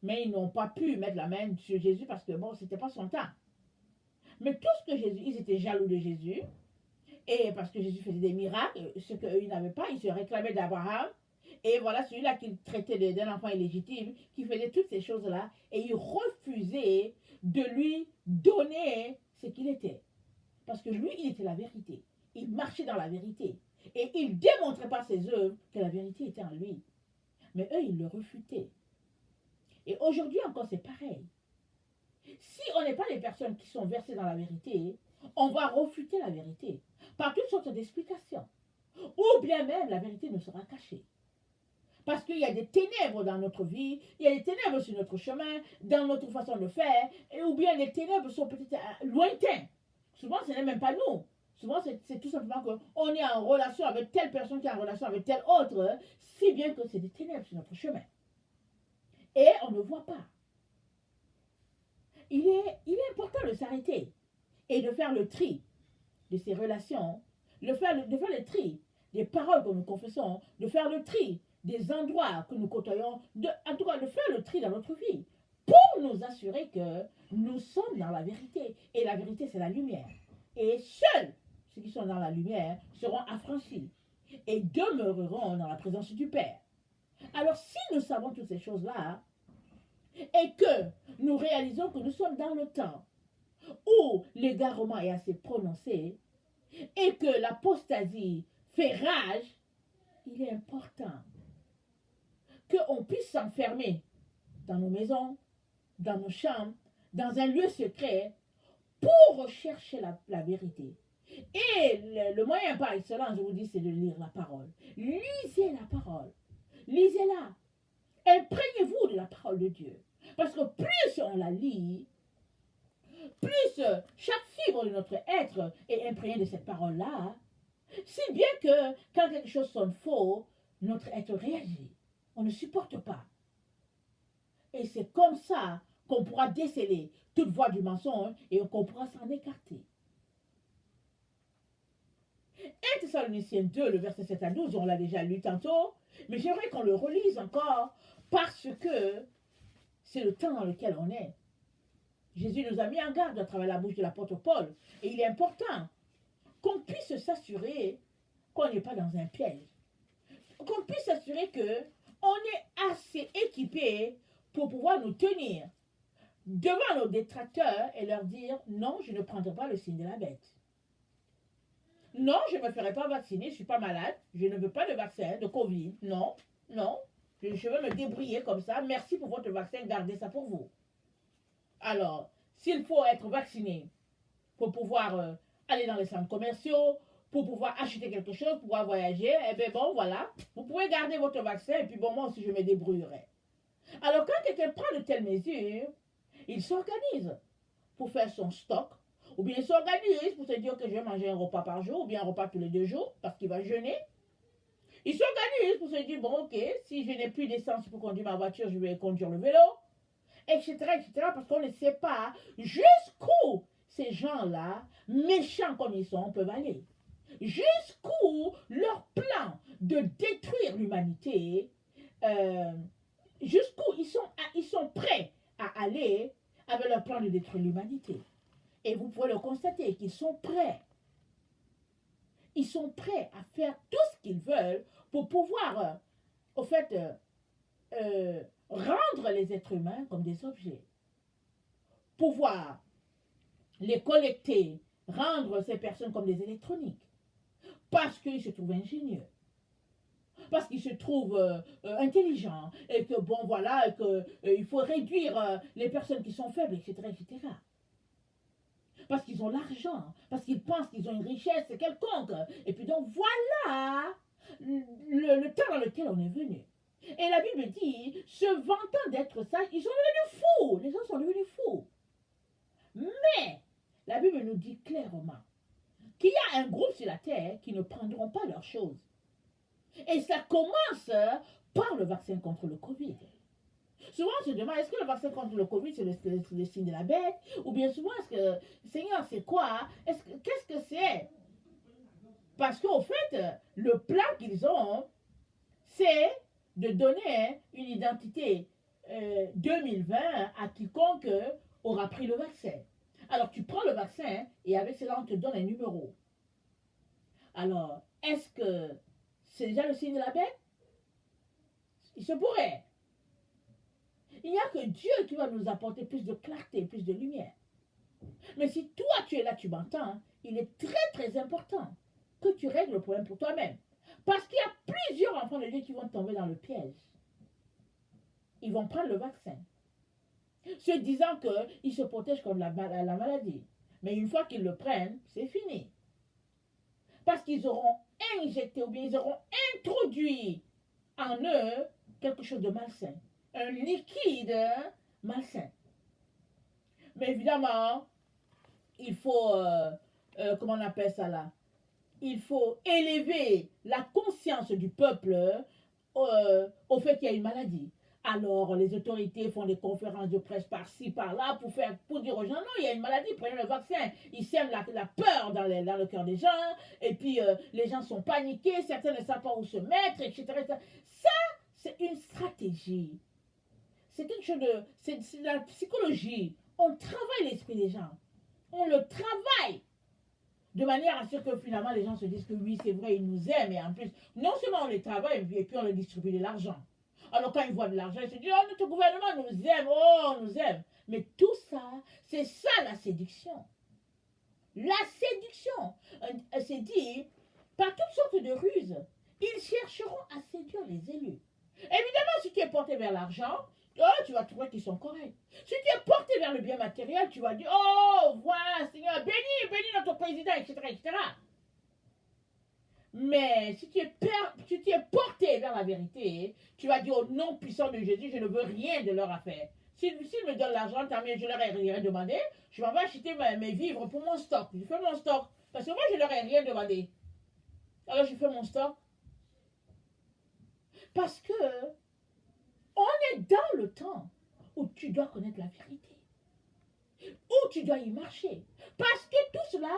Mais ils n'ont pas pu mettre la main sur Jésus parce que bon, c'était pas son temps. Mais tout ce que Jésus, ils étaient jaloux de Jésus. Et parce que Jésus faisait des miracles, ce qu'eux n'avaient pas, ils se réclamaient d'Abraham. Et voilà celui-là qui traitait d'un enfant illégitime, qui faisait toutes ces choses-là, et il refusait de lui donner ce qu'il était. Parce que lui, il était la vérité. Il marchait dans la vérité. Et il démontrait par ses œuvres que la vérité était en lui. Mais eux, ils le refutaient. Et aujourd'hui encore, c'est pareil. Si on n'est pas les personnes qui sont versées dans la vérité, on va refuter la vérité par toutes sortes d'explications. Ou bien même, la vérité nous sera cachée. Parce qu'il y a des ténèbres dans notre vie, il y a des ténèbres sur notre chemin, dans notre façon de faire, et ou bien les ténèbres sont peut-être lointains. Souvent, ce n'est même pas nous. Souvent, c'est tout simplement qu'on est en relation avec telle personne qui est en relation avec telle autre, si bien que c'est des ténèbres sur notre chemin. Et on ne voit pas. Il est important de s'arrêter et de faire le tri de ces relations, de faire le tri des paroles que nous confessons, de faire le tri des endroits que nous côtoyons, en tout cas de faire le tri dans notre vie, pour nous assurer que nous sommes dans la vérité. Et la vérité, c'est la lumière. Et seuls ceux qui sont dans la lumière seront affranchis et demeureront dans la présence du Père. Alors si nous savons toutes ces choses-là, et que nous réalisons que nous sommes dans le temps où l'égarement est assez prononcé, et que l'apostasie fait rage, il est important qu'on puisse s'enfermer dans nos maisons, dans nos chambres, dans un lieu secret, pour rechercher la vérité. Et le moyen par excellence, je vous dis, c'est de lire la parole. Lisez la parole. Lisez-la. Imprégnez-vous de la parole de Dieu. Parce que plus on la lit, plus chaque fibre de notre être est imprégnée de cette parole-là, si bien que quand quelque chose sonne faux, notre être réagit. On ne supporte pas. Et c'est comme ça qu'on pourra déceler toute voie du mensonge et qu'on pourra s'en écarter. 1 Thessaloniciens 2, le verset 7 à 12, on l'a déjà lu tantôt, mais j'aimerais qu'on le relise encore parce que c'est le temps dans lequel on est. Jésus nous a mis en garde à travers la bouche de l'apôtre Paul. Et il est important qu'on puisse s'assurer qu'on n'est pas dans un piège. Qu'on puisse s'assurer qu'on est assez équipé pour pouvoir nous tenir devant nos détracteurs et leur dire non, je ne prendrai pas le signe de la bête. Non, je ne me ferai pas vacciner, je ne suis pas malade, je ne veux pas de vaccin, de Covid. Non, non, je veux me débrouiller comme ça. Merci pour votre vaccin, gardez ça pour vous. Alors, s'il faut être vacciné pour pouvoir aller dans les centres commerciaux, pour pouvoir acheter quelque chose, pour pouvoir voyager, eh bien bon, voilà, vous pouvez garder votre vaccin et puis bon, moi aussi je me débrouillerai. Alors, quand quelqu'un prend de telles mesures, il s'organise pour faire son stock, ou bien il s'organise pour se dire que je vais manger un repas par jour, ou bien un repas tous les 2 jours, parce qu'il va jeûner. Il s'organise pour se dire, bon, ok, si je n'ai plus d'essence pour conduire ma voiture, je vais conduire le vélo, etc., etc., parce qu'on ne sait pas jusqu'où ces gens-là, méchants comme ils sont, peuvent aller. Jusqu'où leur plan de détruire l'humanité, jusqu'où ils sont prêts à aller avec leur plan de détruire l'humanité. Et vous pouvez le constater qu'ils sont prêts. Ils sont prêts à faire tout ce qu'ils veulent pour pouvoir, au fait, rendre les êtres humains comme des objets. Pouvoir les collecter, rendre ces personnes comme des électroniques. Parce qu'ils se trouvent ingénieux. Parce qu'ils se trouvent intelligents. Et que, bon, voilà, qu'il faut réduire les personnes qui sont faibles, etc., etc. Parce qu'ils ont l'argent. Parce qu'ils pensent qu'ils ont une richesse quelconque. Et puis donc, voilà le temps dans lequel on est venu. Et la Bible dit, se vantant d'être sages, ils sont devenus fous. Les gens sont devenus fous. Mais, la Bible nous dit clairement qu'il y a un groupe sur la terre qui ne prendront pas leurs choses. Et ça commence par le vaccin contre le Covid. Souvent, on se demande, est-ce que le vaccin contre le Covid, c'est le signe de la bête? Ou bien souvent, est-ce que, Seigneur, c'est quoi? Qu'est-ce que c'est? Parce qu'au fait, le plan qu'ils ont, c'est de donner une identité 2020 à quiconque aura pris le vaccin. Alors, tu prends le vaccin et avec cela, on te donne un numéro. Alors, est-ce que c'est déjà le signe de la bête? Il se pourrait. Il n'y a que Dieu qui va nous apporter plus de clarté, plus de lumière. Mais si toi, tu es là, tu m'entends, il est très, très important que tu règles le problème pour toi-même. Parce qu'il y a plusieurs enfants de Dieu qui vont tomber dans le piège. Ils vont prendre le vaccin, se disant qu'ils se protègent contre la maladie. Mais une fois qu'ils le prennent, c'est fini. Parce qu'ils auront injecté ou bien ils auront introduit en eux quelque chose de malsain. Un liquide malsain. Mais évidemment, il faut, comment on appelle ça là? Il faut élever la conscience du peuple au fait qu'il y a une maladie. Alors, les autorités font des conférences de presse par-ci, par-là, pour dire aux gens, non, il y a une maladie, prenez le vaccin. Ils sèment la peur dans le cœur des gens, et puis les gens sont paniqués, certains ne savent pas où se mettre, etc. Ça, c'est une stratégie. C'est quelque chose de... C'est la psychologie. On travaille l'esprit des gens. On le travaille de manière à ce que finalement les gens se disent que oui, c'est vrai, ils nous aiment, et en plus, non seulement on les travaille, et puis on leur distribue de l'argent. Alors quand ils voient de l'argent, ils se disent, oh, notre gouvernement nous aime, oh, on nous aime. Mais tout ça, c'est ça la séduction. La séduction, c'est dit, par toutes sortes de ruses, ils chercheront à séduire les élus. Évidemment, si tu es porté vers l'argent, oh, tu vas trouver qu'ils sont corrects. Si tu es porté vers le bien matériel, tu vas dire, oh, voilà, Seigneur, bénis notre président, etc., etc. Mais si tu es porté vers la vérité, tu vas dire au nom puissant de Jésus, je ne veux rien de leur affaire. S'ils me donnent l'argent, tant mieux, je leur ai rien demandé. Je m'en vais acheter mes vivres pour mon stock. Je fais mon stock. Parce que moi, je leur ai rien demandé. Alors, je fais mon stock. Parce que on est dans le temps où tu dois connaître la vérité. Où tu dois y marcher. Parce que tout cela,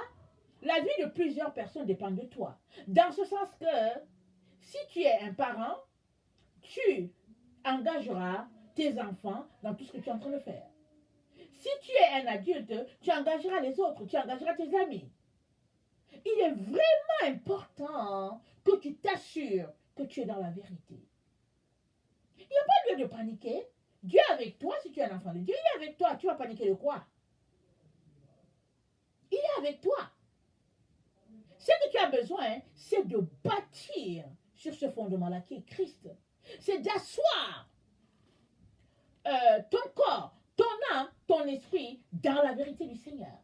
la vie de plusieurs personnes dépend de toi. Dans ce sens que, si tu es un parent, tu engageras tes enfants dans tout ce que tu es en train de faire. Si tu es un adulte, tu engageras les autres, tu engageras tes amis. Il est vraiment important que tu t'assures que tu es dans la vérité. Il n'y a pas lieu de paniquer. Dieu est avec toi si tu es un enfant de Dieu. Il est avec toi. Tu vas paniquer de quoi? Il est avec toi. Ce que tu as besoin, c'est de bâtir sur ce fondement-là qui est Christ. C'est d'asseoir ton corps, ton âme, ton esprit dans la vérité du Seigneur.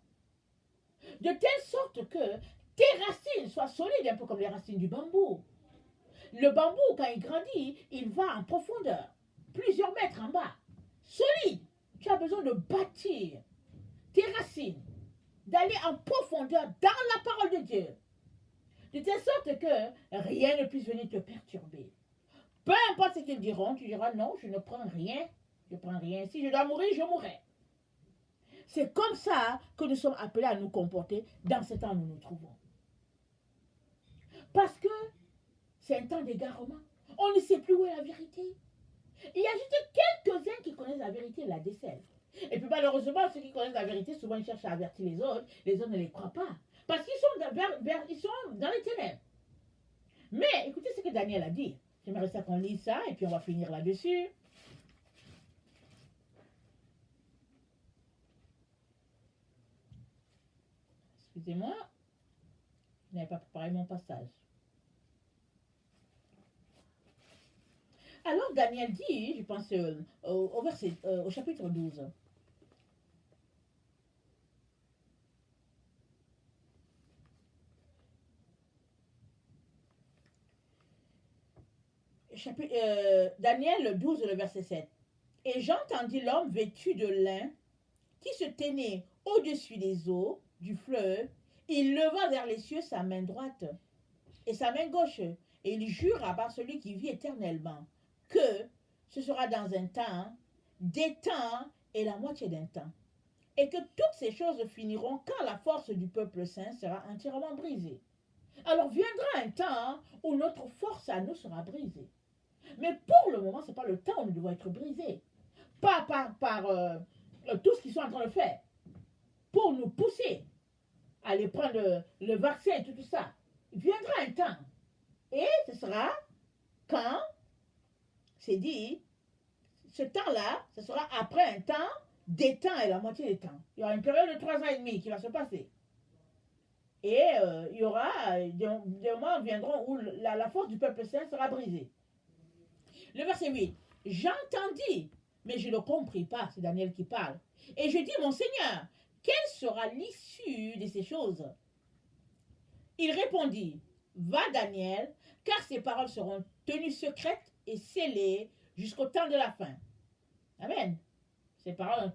De telle sorte que tes racines soient solides, un peu comme les racines du bambou. Le bambou, quand il grandit, il va en profondeur, plusieurs mètres en bas. Solide. Tu as besoin de bâtir tes racines, d'aller en profondeur dans la parole de Dieu. De telle sorte que rien ne puisse venir te perturber. Peu importe ce qu'ils diront, tu diras non, je ne prends rien. Je prends rien. Si je dois mourir, je mourrai. C'est comme ça que nous sommes appelés à nous comporter dans ce temps où nous nous trouvons. Parce que c'est un temps d'égarement. On ne sait plus où est la vérité. Il y a juste quelques-uns qui connaissent la vérité et la décèlent. Et puis malheureusement, ceux qui connaissent la vérité, souvent ils cherchent à avertir les autres ne les croient pas. Parce qu'ils sont, ils sont dans les ténèbres. Mais écoutez ce que Daniel a dit. J'aimerais ça qu'on lise ça et puis on va finir là-dessus. Excusez-moi, je n'avais pas préparé mon passage. Alors Daniel dit, je pense au chapitre 12. Daniel 12, le verset 7. Et j'entendis l'homme vêtu de lin qui se tenait au-dessus des eaux du fleuve. Il leva vers les cieux sa main droite et sa main gauche, et il jura par celui qui vit éternellement que ce sera dans un temps, des temps et la moitié d'un temps, et que toutes ces choses finiront quand la force du peuple saint sera entièrement brisée. Alors viendra un temps où notre force à nous sera brisée. Mais pour le moment, ce n'est pas le temps où nous devons être brisés. Pas par tout ce qu'ils sont en train de faire. Pour nous pousser à aller prendre le vaccin et tout ça. Il viendra un temps. Et ce sera quand c'est dit, ce temps-là, ce sera après un temps, des temps et la moitié des temps. Il y aura une période de 3 ans et demi qui va se passer. Et il y aura des moments viendront où la force du peuple saint sera brisée. Le verset 8. J'entendis, mais je ne compris pas, c'est Daniel qui parle. Et je dis, mon Seigneur, quelle sera l'issue de ces choses? Il répondit, va Daniel, car ces paroles seront tenues secrètes et scellées jusqu'au temps de la fin. Amen. Ces paroles ont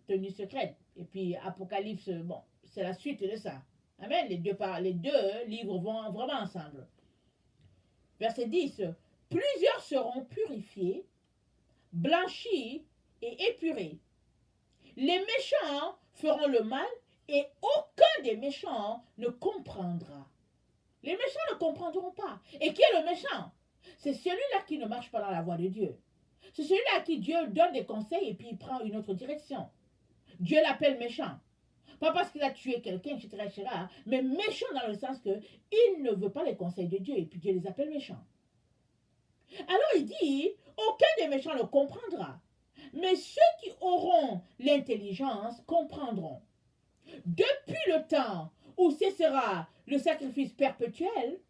tenues secrètes. Et puis Apocalypse, bon, c'est la suite de ça. Amen. Les deux livres vont vraiment ensemble. Verset 10. Plusieurs seront purifiés, blanchis et épurés. Les méchants feront le mal et aucun des méchants ne comprendra. Les méchants ne comprendront pas. Et qui est le méchant? C'est celui-là qui ne marche pas dans la voie de Dieu. C'est celui-là à qui Dieu donne des conseils et puis il prend une autre direction. Dieu l'appelle méchant. Pas parce qu'il a tué quelqu'un, etc., mais méchant dans le sens qu'il ne veut pas les conseils de Dieu et puis Dieu les appelle méchants. Alors il dit, aucun des méchants ne comprendra, mais ceux qui auront l'intelligence comprendront. Depuis le temps où cessera le sacrifice perpétuel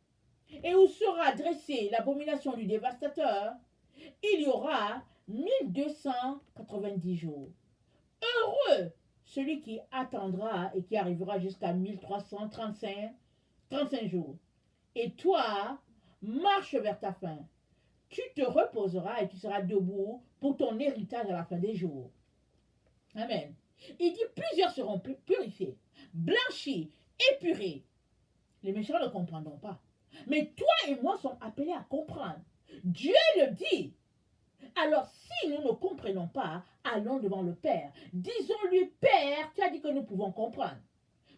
et où sera dressée l'abomination du dévastateur, il y aura 1290 jours. Heureux celui qui attendra et qui arrivera jusqu'à 1335 jours. Et toi, marche vers ta fin. Tu te reposeras et tu seras debout pour ton héritage à la fin des jours. Amen. Il dit, plusieurs seront purifiés, blanchis, épurés. Les méchants ne comprendront pas. Mais toi et moi sommes appelés à comprendre. Dieu le dit. Alors si nous ne comprenons pas, allons devant le Père. Disons-lui, Père, tu as dit que nous pouvons comprendre.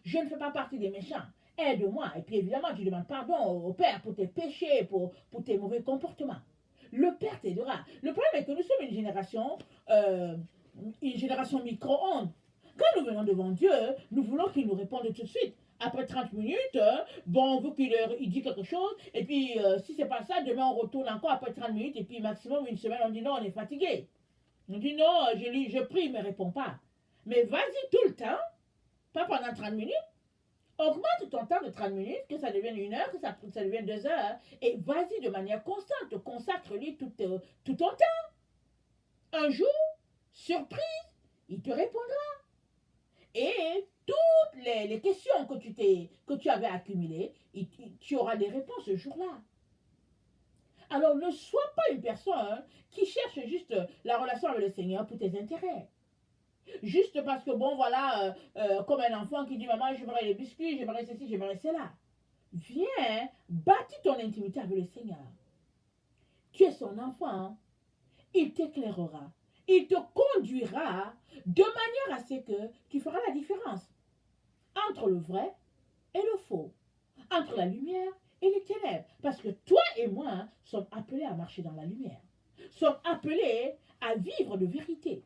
Je ne fais pas partie des méchants. Aide-moi. Et puis évidemment, tu demandes pardon au Père pour tes péchés, pour tes mauvais comportements. Le Père t'aidera. Le problème est que nous sommes une génération micro-ondes. Quand nous venons devant Dieu, nous voulons qu'il nous réponde tout de suite. Après 30 minutes, bon, on veut qu'il dit quelque chose, et puis si c'est pas ça, demain on retourne encore après 30 minutes, et puis maximum une semaine, on dit non, on est fatigué. On dit non, je prie, il ne me répond pas. Mais vas-y tout le temps, pas pendant 30 minutes, augmente ton temps de 30 minutes, que ça devienne 1 heure, que ça devienne 2 heures, et vas-y de manière constante, consacre-lui tout ton temps. Un jour, surprise, il te répondra. Et toutes les questions que tu avais accumulées, tu auras des réponses ce jour-là. Alors ne sois pas une personne qui cherche juste la relation avec le Seigneur pour tes intérêts. Juste parce que, bon, voilà, comme un enfant qui dit, maman, j'aimerais les biscuits, j'aimerais ceci, j'aimerais cela. Viens, bâtis ton intimité avec le Seigneur. Tu es son enfant, il t'éclairera, il te conduira de manière à ce que tu feras la différence entre le vrai et le faux, entre la lumière et les ténèbres. Parce que toi et moi sommes appelés à marcher dans la lumière, sommes appelés à vivre de vérité.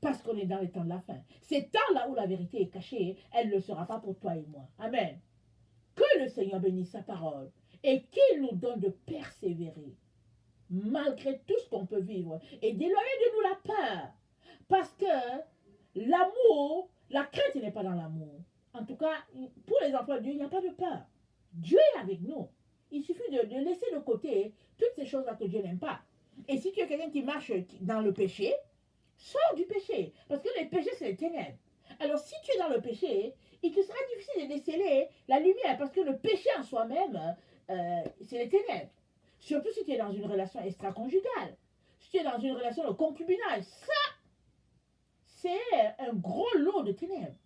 Parce qu'on est dans les temps de la fin. Ces temps-là où la vérité est cachée, elle ne le sera pas pour toi et moi. Amen. Que le Seigneur bénisse sa parole et qu'il nous donne de persévérer malgré tout ce qu'on peut vivre et d'éloigner de nous la peur. Parce que l'amour, la crainte n'est pas dans l'amour. En tout cas, pour les enfants de Dieu, il n'y a pas de peur. Dieu est avec nous. Il suffit de laisser de côté toutes ces choses-là que Dieu n'aime pas. Et si tu es quelqu'un qui marche dans le péché, sors du péché. Parce que le péché, c'est les ténèbres. Alors, si tu es dans le péché, il te sera difficile de déceler la lumière. Parce que le péché en soi-même, c'est les ténèbres. Surtout si tu es dans une relation extra-conjugale. Si tu es dans une relation de concubinage. Ça, c'est un gros lot de ténèbres.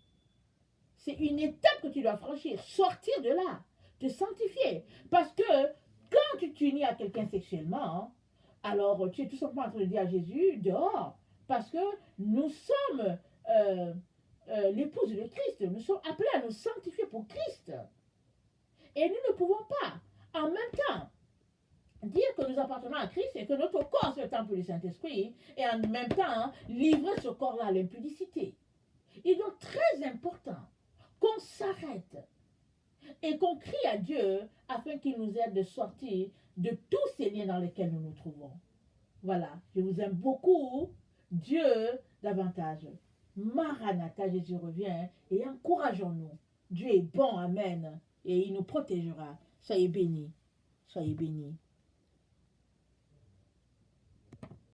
C'est une étape que tu dois franchir. Sortir de là. Te sanctifier. Parce que quand tu t'unis à quelqu'un sexuellement, alors tu es tout simplement en train de dire à Jésus, dehors. Parce que nous sommes l'épouse de Christ. Nous sommes appelés à nous sanctifier pour Christ. Et nous ne pouvons pas, en même temps, dire que nous appartenons à Christ et que notre corps c'est le temple du Saint-Esprit et en même temps livrer ce corps-là à l'impudicité. Il est donc très important qu'on s'arrête et qu'on crie à Dieu afin qu'il nous aide de sortir de tous ces liens dans lesquels nous nous trouvons. Voilà, je vous aime beaucoup. Dieu davantage. Maranatha, Jésus revient et encourageons-nous. Dieu est bon, amen. Et il nous protégera. Soyez bénis. Soyez bénis.